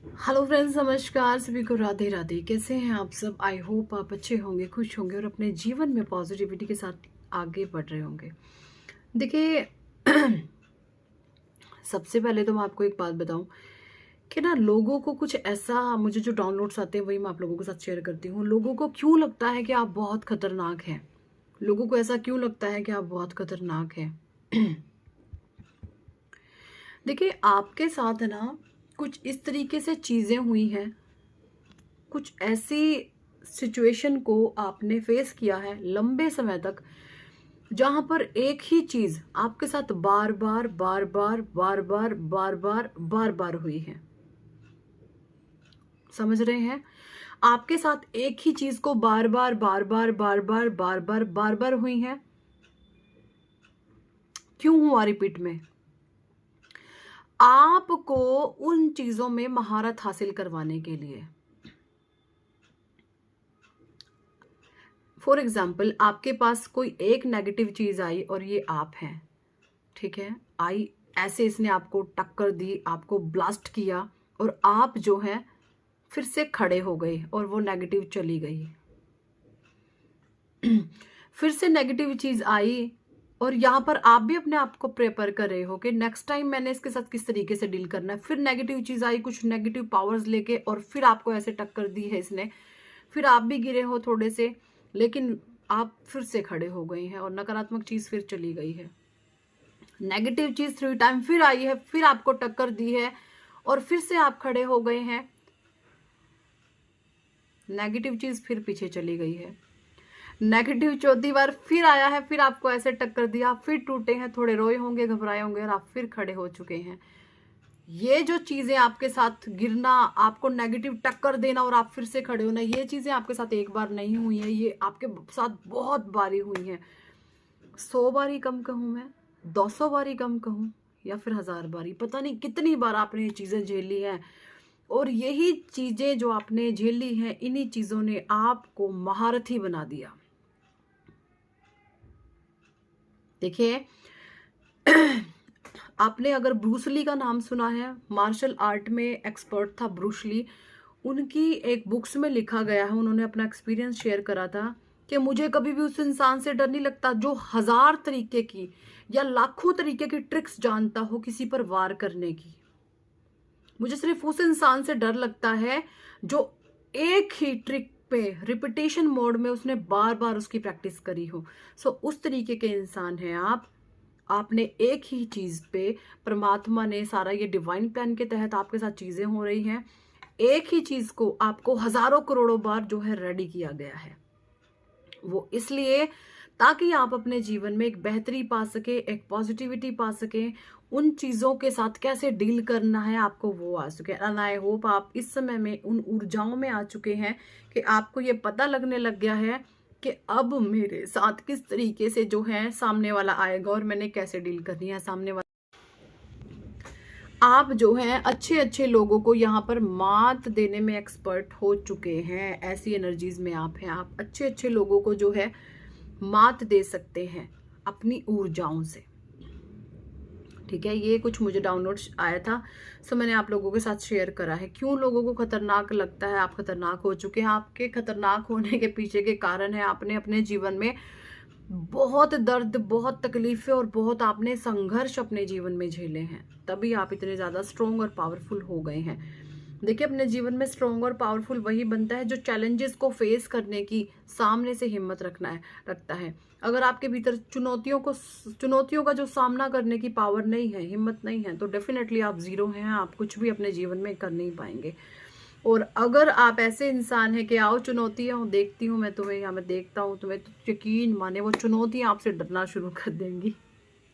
Hello friends, नमस्कार। सभी को राधे राधे। कैसे हैं आप सब? आई होप आप अच्छे होंगे, खुश होंगे और अपने जीवन में पॉजिटिविटी के साथ आगे बढ़ रहे होंगे। देखिए, सबसे पहले तो मैं आपको एक बात बताऊं कि ना, लोगों को कुछ ऐसा, मुझे जो डाउनलोड्स आते हैं वही मैं आप लोगों के साथ शेयर करती हूँ। लोगों को क्यों लगता है कि आप बहुत खतरनाक हैं? लोगों को ऐसा क्यों लगता है कि आप बहुत खतरनाक हैं? देखिए, आपके साथ ना कुछ इस तरीके से चीज़ें हुई हैं, कुछ ऐसी सिचुएशन को आपने फेस किया है लंबे समय तक, जहां पर एक ही चीज आपके साथ बार बार बार बार बार बार बार बार बार बार हुई है। समझ रहे हैं? आपके साथ एक ही चीज को बार बार बार बार बार बार बार बार बार बार हुई है। क्यों हुआ रिपीट में? आपको उन चीजों में महारत हासिल करवाने के लिए। फॉर एग्जाम्पल, आपके पास कोई एक नेगेटिव चीज आई और ये आप हैं, ठीक है, आई, ऐसे इसने आपको टक्कर दी, आपको ब्लास्ट किया और आप जो है फिर से खड़े हो गए और वो नेगेटिव चली गई। फिर से नेगेटिव चीज आई और यहाँ पर आप भी अपने आप को प्रिपेयर कर रहे हो कि नेक्स्ट टाइम मैंने इसके साथ किस तरीके से डील करना है। फिर नेगेटिव चीज आई, कुछ नेगेटिव पावर्स लेके, और फिर आपको ऐसे टक्कर दी है इसने। फिर आप भी गिरे हो थोड़े से, लेकिन आप फिर से खड़े हो गए हैं और नकारात्मक चीज फिर चली गई है। नेगेटिव चीज 3 टाइम फिर आई है, फिर आपको टक्कर दी है और फिर से आप खड़े हो गए हैं। नेगेटिव चीज फिर पीछे चली गई है। नेगेटिव चौथी बार फिर आया है, फिर आपको ऐसे टक्कर दिया, आप फिर टूटे हैं, थोड़े रोए होंगे, घबराए होंगे और आप फिर खड़े हो चुके हैं। ये जो चीजें आपके साथ गिरना, आपको नेगेटिव टक्कर देना और आप फिर से खड़े होना, ये चीजें आपके साथ एक बार नहीं हुई है, ये आपके साथ बहुत बारी हुई है। 100 बारी कम कहूं मैं, 200 बारी कम कहूं, या फिर 1000 बारी, पता नहीं कितनी बार आपने ये चीजें झेली हैं। और यही चीजें जो आपने झेली हैं, इन्हीं चीजों ने आपको महारथी बना दिया। देखिए, आपने अगर ब्रूसली का नाम सुना है, मार्शल आर्ट में एक्सपर्ट था ब्रूसली। उनकी एक बुक्स में लिखा गया है, उन्होंने अपना एक्सपीरियंस शेयर करा था कि मुझे कभी भी उस इंसान से डर नहीं लगता जो 1000 तरीके की या लाखों तरीके की ट्रिक्स जानता हो किसी पर वार करने की। मुझे सिर्फ उस इंसान से डर लगता है जो एक ही ट्रिक पे रिपीटेशन मोड में उसने बार बार उसकी प्रैक्टिस करी हो। सो उस तरीके के इंसान हैं आप। आपने एक ही चीज पे, परमात्मा ने सारा, ये डिवाइन प्लान के तहत आपके साथ चीजें हो रही हैं, एक ही चीज को आपको हजारों करोड़ों बार जो है रेडी किया गया है। वो इसलिए ताकि आप अपने जीवन में एक बेहतरी पा सके, एक पॉजिटिविटी पा सके, उन चीजों के साथ कैसे डील करना है आपको वो आ सके। एंड आई होप आप इस समय में उन ऊर्जाओं में आ चुके हैं कि आपको ये पता लगने लग गया है कि अब मेरे साथ किस तरीके से जो है सामने वाला आएगा और मैंने कैसे डील करनी है सामने वाला। आप जो हैं अच्छे अच्छे लोगों को यहाँ पर मात देने में एक्सपर्ट हो चुके हैं। ऐसी एनर्जीज में आप हैं, आप अच्छे अच्छे लोगों को जो है मात दे सकते हैं अपनी ऊर्जाओं से। ठीक है, ये कुछ मुझे डाउनलोड आया था, सो मैंने आप लोगों के साथ शेयर करा है। क्यों लोगों को खतरनाक लगता है? आप खतरनाक हो चुके हैं। आपके खतरनाक होने के पीछे के कारण है, आपने अपने जीवन में बहुत दर्द, बहुत तकलीफें और बहुत आपने संघर्ष अपने जीवन में झेले हैं, तभी आप इतने ज्यादा स्ट्रोंग और पावरफुल हो गए हैं। देखिए, अपने जीवन में स्ट्रोंग और पावरफुल वही बनता है जो चैलेंजेस को फेस करने की सामने से हिम्मत रखता है। अगर आपके भीतर चुनौतियों का जो सामना करने की पावर नहीं है, हिम्मत नहीं है, तो डेफिनेटली आप जीरो हैं, आप कुछ भी अपने जीवन में कर नहीं पाएंगे। और अगर आप ऐसे इंसान हैं कि आओ चुनौतियां देखती हूँ मैं तुम्हें, या मैं देखता हूँ तुम्हें, तो यकीन माने वो चुनौतियां आपसे डरना शुरू कर देंगी।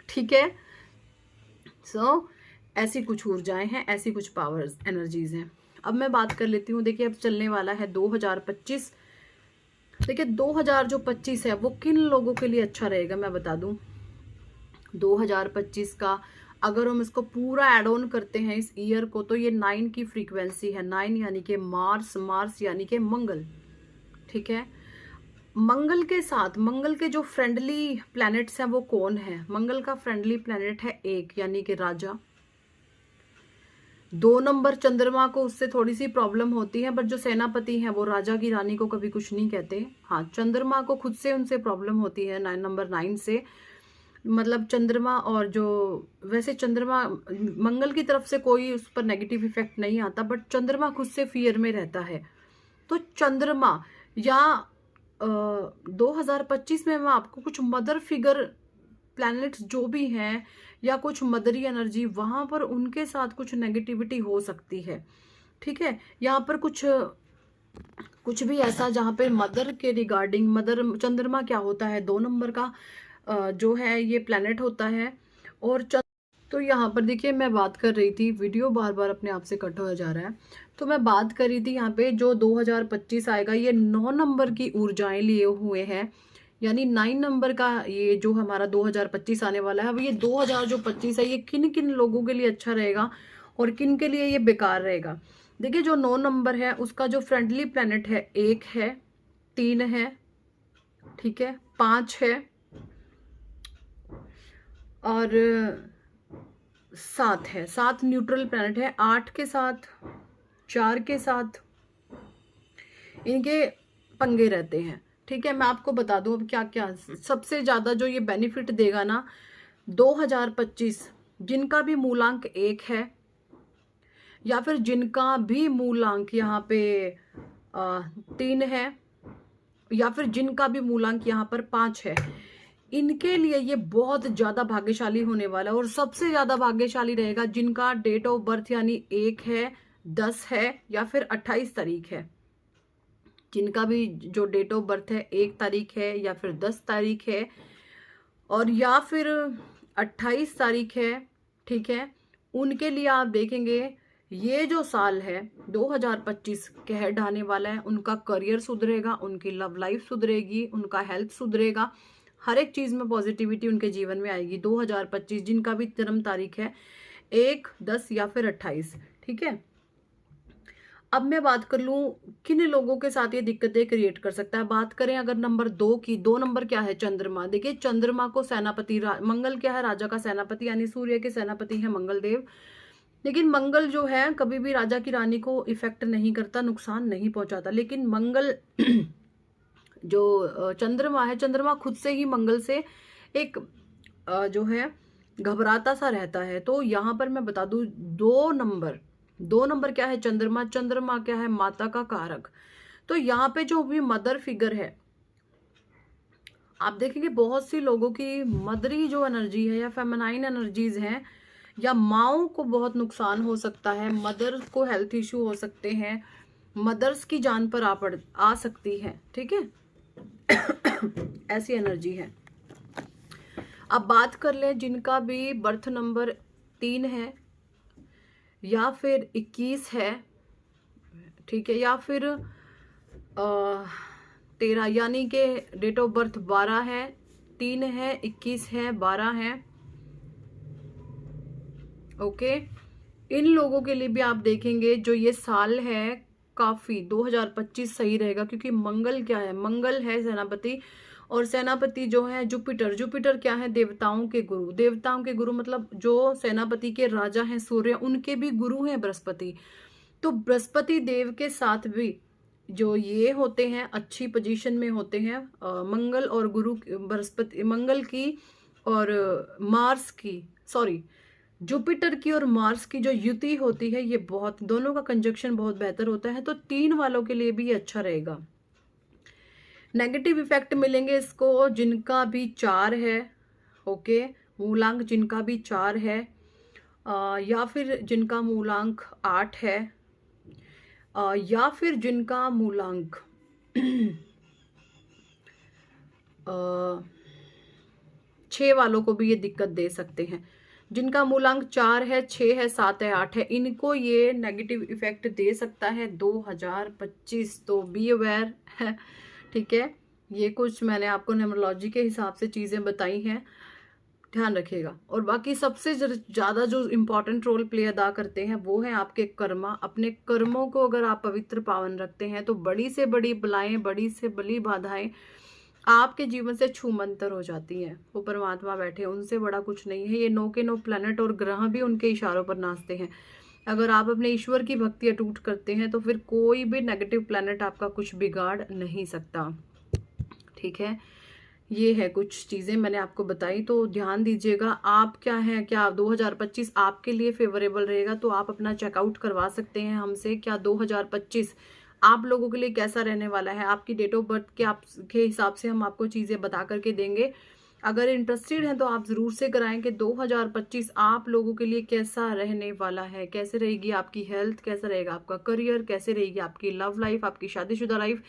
ठीक है? ऐसी कुछ ऊर्जाएं हैं, ऐसी कुछ पावर्स, एनर्जीज हैं। अब मैं बात कर लेती हूँ। देखिए, अब चलने वाला है 2025। देखिए, 2025 है वो किन लोगों के लिए अच्छा रहेगा मैं बता दूं। 2025 का अगर हम इसको पूरा एड ऑन करते हैं इस ईयर को, तो ये 9 की फ्रीक्वेंसी है। 9 यानी कि मार्स, मार्स यानी कि मंगल। ठीक है, मंगल के साथ, मंगल के जो फ्रेंडली प्लैनेट्स हैं वो कौन है? मंगल का फ्रेंडली प्लैनेट है एक, यानी कि राजा। 2 नंबर चंद्रमा को उससे थोड़ी सी प्रॉब्लम होती है, बट जो सेनापति हैं वो राजा की रानी को कभी कुछ नहीं कहते। हाँ, चंद्रमा को खुद से उनसे प्रॉब्लम होती है नंबर 9 से। मतलब चंद्रमा और जो वैसे चंद्रमा मंगल की तरफ से कोई उस पर नेगेटिव इफेक्ट नहीं आता, बट चंद्रमा खुद से फियर में रहता है। तो चंद्रमा या 2025 में मैं आपको कुछ मदर फिगर प्लैनेट्स जो भी हैं या कुछ मदरी एनर्जी वहां पर उनके साथ कुछ नेगेटिविटी हो सकती है। ठीक है, यहाँ पर कुछ भी ऐसा जहाँ पे मदर के रिगार्डिंग, मदर चंद्रमा क्या होता है 2 नंबर का जो है ये प्लैनेट होता है। और तो यहाँ पर देखिए मैं बात कर रही थी, वीडियो बार बार अपने आप से कट हो जा रहा है, तो मैं बात कर रही थी यहाँ पे जो 2025 आएगा ये 9 नंबर की ऊर्जाएं लिए हुए हैं। यानी 9 नंबर का ये जो हमारा 2025 आने वाला है, अब ये 2025 है ये किन किन लोगों के लिए अच्छा रहेगा और किन के लिए ये बेकार रहेगा। देखिए जो 9 नंबर है उसका जो फ्रेंडली प्लैनेट है 1 है, 3 है, ठीक है, 5 है और 7 है। 7 न्यूट्रल प्लैनेट है। 8 के साथ, 4 के साथ इनके पंगे रहते हैं। ठीक है, मैं आपको बता दूं अब क्या क्या सबसे ज्यादा जो ये बेनिफिट देगा ना 2025, जिनका भी मूलांक 1 है या फिर जिनका भी मूलांक यहाँ पे 3 है या फिर जिनका भी मूलांक यहाँ पर 5 है, इनके लिए ये बहुत ज्यादा भाग्यशाली होने वाला है। और सबसे ज्यादा भाग्यशाली रहेगा जिनका डेट ऑफ बर्थ यानी 1 है, 10 है या फिर 28 तारीख है। जिनका भी जो डेट ऑफ बर्थ है 1 तारीख है या फिर 10 तारीख है और या फिर 28 तारीख है, ठीक है, उनके लिए आप देखेंगे ये जो साल है 2025 कहर ढाने वाला है। उनका करियर सुधरेगा, उनकी लव लाइफ सुधरेगी, उनका हेल्थ सुधरेगा, हर एक चीज में पॉजिटिविटी उनके जीवन में आएगी। 2025 जिनका भी जन्म तारीख है 1, 10 या फिर 28, ठीक है। अब मैं बात कर लूं किन लोगों के साथ ये दिक्कतें क्रिएट कर सकता है। बात करें अगर नंबर 2 की, 2 नंबर क्या है चंद्रमा। देखिए चंद्रमा को सेनापति मंगल क्या है, राजा का सेनापति, यानी सूर्य के सेनापति है मंगल देव। लेकिन मंगल जो है कभी भी राजा की रानी को इफेक्ट नहीं करता, नुकसान नहीं पहुंचाता। लेकिन मंगल जो चंद्रमा है, चंद्रमा खुद से ही मंगल से एक जो है घबराता सा रहता है। तो यहाँ पर मैं बता दूं 2 नंबर क्या है चंद्रमा, चंद्रमा क्या है माता का कारक। तो यहाँ पे जो भी मदर फिगर है आप देखेंगे बहुत सी लोगों की मदरी जो एनर्जी है या फेमिनाइन एनर्जीज हैं या माओ को बहुत नुकसान हो सकता है, मदर को हेल्थ इश्यू हो सकते हैं, मदर्स की जान पर आ सकती है, ठीक है। ऐसी एनर्जी है। अब बात कर ले जिनका भी बर्थ नंबर 3 है या फिर 21 है, ठीक है, या फिर 13, यानी कि डेट ऑफ बर्थ 12 है, 3 है, 21 है, 12 है, ओके। इन लोगों के लिए भी आप देखेंगे जो ये साल है काफी 2025 सही रहेगा, क्योंकि मंगल क्या है, मंगल है सेनापति और सेनापति जो है जुपिटर। जुपिटर क्या है, देवताओं के गुरु। देवताओं के गुरु मतलब जो सेनापति के राजा हैं सूर्य, उनके भी गुरु हैं बृहस्पति। तो बृहस्पति देव के साथ भी जो ये होते हैं अच्छी पोजीशन में होते हैं। मंगल और गुरु, बृहस्पति, मंगल की और मार्स की, सॉरी जुपिटर की और मार्स की जो युति होती है ये बहुत, दोनों का कंजक्शन बहुत बेहतर होता है। तो 3 वालों के लिए भी ये अच्छा रहेगा। नेगेटिव इफेक्ट मिलेंगे इसको जिनका भी 4 है, ओके, मूलांक जिनका भी 4 है या फिर जिनका मूलांक 8 है या फिर जिनका मूलांक 6 वालों को भी ये दिक्कत दे सकते हैं। जिनका मूलांक 4 है, 6 है, 7 है, 8 है, इनको ये नेगेटिव इफेक्ट दे सकता है 2025। तो बी अवेयर है, ठीक है। ये कुछ मैंने आपको न्यूमरोलॉजी के हिसाब से चीजें बताई हैं, ध्यान रखिएगा। और बाकी सबसे ज्यादा जो इम्पोर्टेंट रोल प्ले अदा करते हैं वो है आपके कर्मा। अपने कर्मों को अगर आप पवित्र पावन रखते हैं तो बड़ी से बड़ी बलाएं, बड़ी से बड़ी बाधाएं आपके जीवन से छूमंतर हो जाती हैं। वो परमात्मा बैठे, उनसे बड़ा कुछ नहीं है। ये 9 के 9 प्लैनेट और ग्रह भी उनके इशारों पर नाचते हैं। अगर आप अपने ईश्वर की भक्ति अटूट करते हैं तो फिर कोई भी नेगेटिव प्लैनेट आपका कुछ बिगाड़ नहीं सकता। ठीक है, ये है कुछ चीज़ें मैंने आपको बताई, तो ध्यान दीजिएगा। आप क्या है, क्या 2025 आपके लिए फेवरेबल रहेगा, तो आप अपना चेकआउट करवा सकते हैं हमसे। क्या 2025 आप लोगों के लिए कैसा रहने वाला है, आपकी डेट ऑफ बर्थ के हिसाब से हम आपको चीज़ें बता करके देंगे। अगर इंटरेस्टेड हैं तो आप ज़रूर से कराएं कि 2025 आप लोगों के लिए कैसा रहने वाला है, कैसे रहेगी आपकी हेल्थ, कैसा रहेगा आपका करियर, कैसे रहेगी आपकी लव लाइफ, आपकी शादीशुदा लाइफ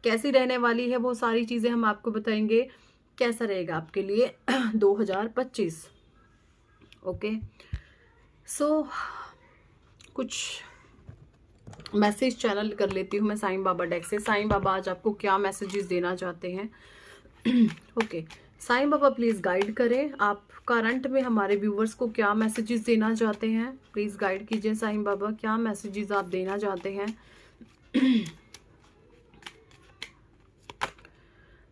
कैसी रहने वाली है, वो सारी चीज़ें हम आपको बताएंगे कैसा रहेगा आपके लिए 2025। ओके, सो कुछ मैसेज चैनल कर लेती हूँ मैं साईं बाबा डेक से। साईं बाबा आज आपको क्या मैसेजेस देना चाहते हैं। Okay, Sai Baba please guide करें, आप करंट में हमारे व्यूवर्स को क्या मैसेजेस देना चाहते हैं। प्लीज़ गाइड कीजिए साईं बाबा, क्या मैसेजेस आप देना चाहते हैं।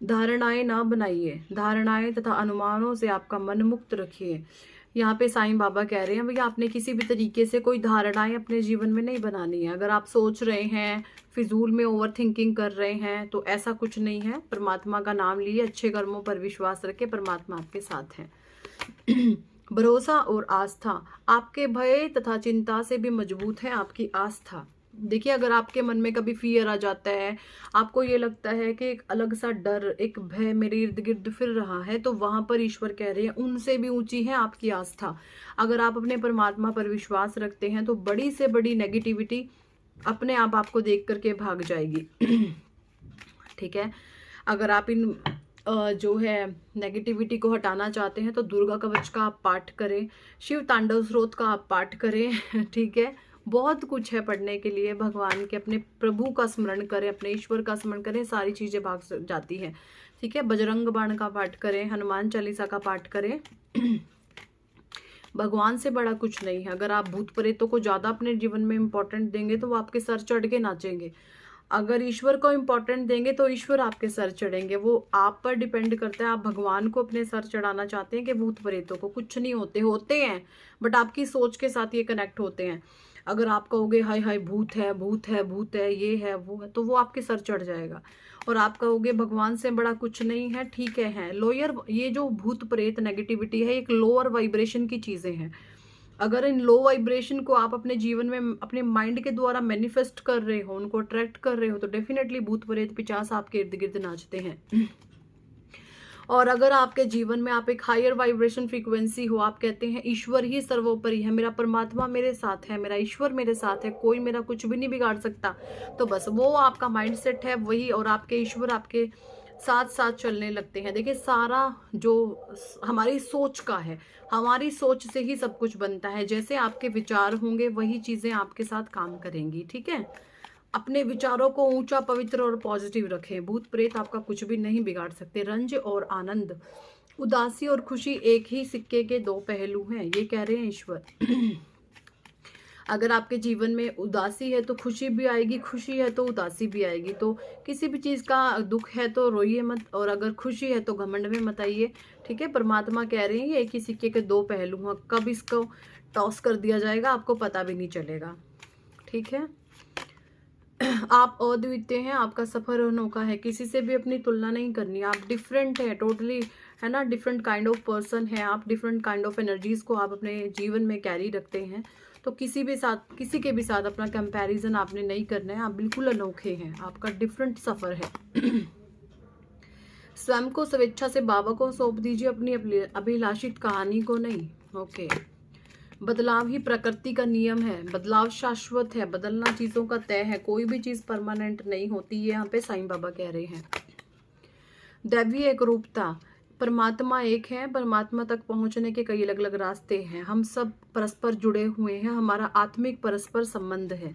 धारणाएं ना बनाइए, धारणाएं तथा अनुमानों से आपका मन मुक्त रखिए। यहाँ पे साईं बाबा कह रहे हैं भैया आपने किसी भी तरीके से कोई धारणाएं अपने जीवन में नहीं बनानी है। अगर आप सोच रहे हैं, फिजूल में ओवर थिंकिंग कर रहे हैं, तो ऐसा कुछ नहीं है। परमात्मा का नाम लिए, अच्छे कर्मों पर विश्वास रखे, परमात्मा आपके साथ है। भरोसा और आस्था, आपके भय तथा चिंता से भी मजबूत है आपकी आस्था। देखिए, अगर आपके मन में कभी फियर आ जाता है, आपको ये लगता है कि एक अलग सा डर, एक भय मेरे इर्द गिर्द फिर रहा है, तो वहां पर ईश्वर कह रहे हैं उनसे भी ऊंची है आपकी आस्था। अगर आप अपने परमात्मा पर विश्वास रखते हैं तो बड़ी से बड़ी नेगेटिविटी अपने आप आपको देख करके भाग जाएगी। ठीक है, अगर आप इन जो है नेगेटिविटी को हटाना चाहते हैं तो दुर्गा कवच का आप पाठ करें, शिव तांडव स्रोत का आप पाठ करें। ठीक है, बहुत कुछ है पढ़ने के लिए। भगवान के, अपने प्रभु का स्मरण करें, अपने ईश्वर का स्मरण करें, सारी चीजें भाग जाती हैं। ठीक है, बजरंग बाण का पाठ करें, हनुमान चालीसा का पाठ करें। भगवान से बड़ा कुछ नहीं है। अगर आप भूत प्रेतों को ज्यादा अपने जीवन में इंपॉर्टेंट देंगे तो वो आपके सर चढ़ के नाचेंगे। अगर ईश्वर को इम्पोर्टेंट देंगे तो ईश्वर आपके सर चढ़ेंगे। वो आप पर डिपेंड करता है, आप भगवान को अपने सर चढ़ाना चाहते हैं कि भूत प्रेतों को। कुछ नहीं होते हैं, बट आपकी सोच के साथ ये कनेक्ट होते हैं। अगर आप कहोगे हाय हाय भूत है, भूत है, भूत है, ये है, वो है, तो वो आपके सर चढ़ जाएगा। और आप कहोगे भगवान से बड़ा कुछ नहीं है, ठीक है लोअर, ये जो भूत प्रेत नेगेटिविटी है एक लोअर वाइब्रेशन की चीजें हैं। अगर इन लो वाइब्रेशन को आप अपने जीवन में अपने माइंड के द्वारा मैनिफेस्ट कर रहे हो, उनको अट्रैक्ट कर रहे हो, तो डेफिनेटली भूत प्रेत पिशाच आपके इर्द गिर्द नाचते हैं। और अगर आपके जीवन में आप एक हायर वाइब्रेशन फ्रीक्वेंसी हो, आप कहते हैं ईश्वर ही सर्वोपरि है, मेरा परमात्मा मेरे साथ है, मेरा ईश्वर मेरे साथ है, कोई मेरा कुछ भी नहीं बिगाड़ सकता, तो बस वो आपका माइंडसेट है वही, और आपके ईश्वर आपके साथ साथ चलने लगते हैं। देखिए, सारा जो हमारी सोच का है, हमारी सोच से ही सब कुछ बनता है। जैसे आपके विचार होंगे वही चीजें आपके साथ काम करेंगी। ठीक है, अपने विचारों को ऊंचा, पवित्र और पॉजिटिव रखें। भूत प्रेत आपका कुछ भी नहीं बिगाड़ सकते। रंज और आनंद, उदासी और खुशी एक ही सिक्के के दो पहलू हैं, ये कह रहे हैं ईश्वर। अगर आपके जीवन में उदासी है तो खुशी भी आएगी, खुशी है तो उदासी भी आएगी। तो किसी भी चीज का दुख है तो रोइए मत, और अगर खुशी है तो घमंड में मत आइए। ठीक है, परमात्मा कह रहे हैं ये एक ही सिक्के के दो पहलू हैं, कब इसको टॉस कर दिया जाएगा आपको पता भी नहीं चलेगा। ठीक है, आप अद्वितीय हैं, आपका सफर अनोखा है, किसी से भी अपनी तुलना नहीं करनी। आप डिफरेंट है टोटली, है ना, डिफरेंट काइंड ऑफ पर्सन है आप, डिफरेंट काइंड ऑफ एनर्जीज को आप अपने जीवन में कैरी रखते हैं। तो किसी के भी साथ अपना कंपैरिजन आपने नहीं करना है। आप बिल्कुल अनोखे हैं, आपका डिफरेंट सफर है। स्वयं को स्वेच्छा से बाबा को सौंप दीजिए, अपनी अभिलाषित कहानी को नहीं। ओके, बदलाव ही प्रकृति का नियम है, बदलाव शाश्वत है, बदलना चीजों का तय है, कोई भी चीज परमानेंट नहीं होती, ये यहाँ पे साईं बाबा कह रहे हैं। दैवीय एक रूपता, परमात्मा एक है, परमात्मा तक पहुंचने के कई अलग अलग रास्ते हैं, हम सब परस्पर जुड़े हुए हैं, हमारा आत्मिक परस्पर संबंध है।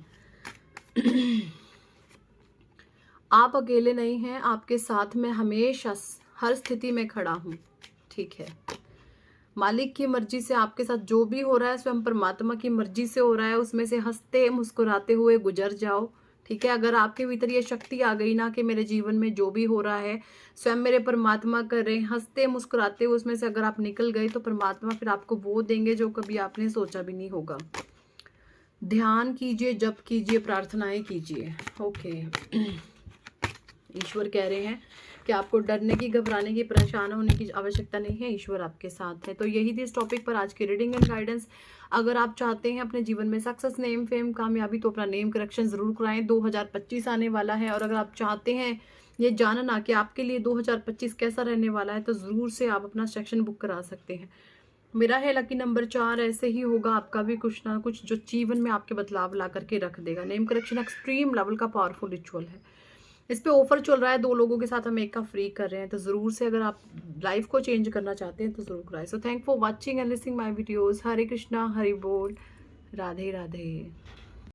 आप अकेले नहीं हैं, आपके साथ में हमेशा हर स्थिति में खड़ा हूं। ठीक है, मालिक की मर्जी से आपके साथ जो भी हो रहा है स्वयं परमात्मा की मर्जी से हो रहा है, उसमें से हंसते मुस्कुराते हुए गुजर जाओ। ठीक है, अगर आपके भीतर ये शक्ति आ गई ना कि मेरे जीवन में जो भी हो रहा है स्वयं मेरे परमात्मा कर रहे हैं, हंसते मुस्कुराते हुए उसमें से अगर आप निकल गए तो परमात्मा फिर आपको वो देंगे जो कभी आपने सोचा भी नहीं होगा। ध्यान कीजिए, जप कीजिए, प्रार्थनाएं कीजिए। ओके। ईश्वर कह रहे हैं कि आपको डरने की, घबराने की, परेशान होने की आवश्यकता नहीं है, ईश्वर आपके साथ है। तो यही थी इस टॉपिक पर आज की रीडिंग एंड गाइडेंस। अगर आप चाहते हैं अपने जीवन में सक्सेस, नेम, फेम, कामयाबी, तो अपना नेम करेक्शन जरूर कराएं। 2025 आने वाला है, और अगर आप चाहते हैं ये जानना कि आपके लिए 2025 कैसा रहने वाला है, तो जरूर से आप अपना सेक्शन बुक करा सकते हैं। मेरा है लकी नंबर 4। ऐसे ही होगा आपका भी कुछ ना कुछ जो जीवन में आपके बदलाव ला करके रख देगा। नेम करेक्शन एक्सट्रीम लेवल का पावरफुल रिचुअल है। इस पे ऑफर चल रहा है, 2 लोगों के साथ हम एक का फ्री कर रहे हैं, तो जरूर से अगर आप लाइफ को चेंज करना चाहते हैं तो जरूर कराएं। So thank for watching and listening my videos. Hare Krishna, Hari बोल, राधे राधे।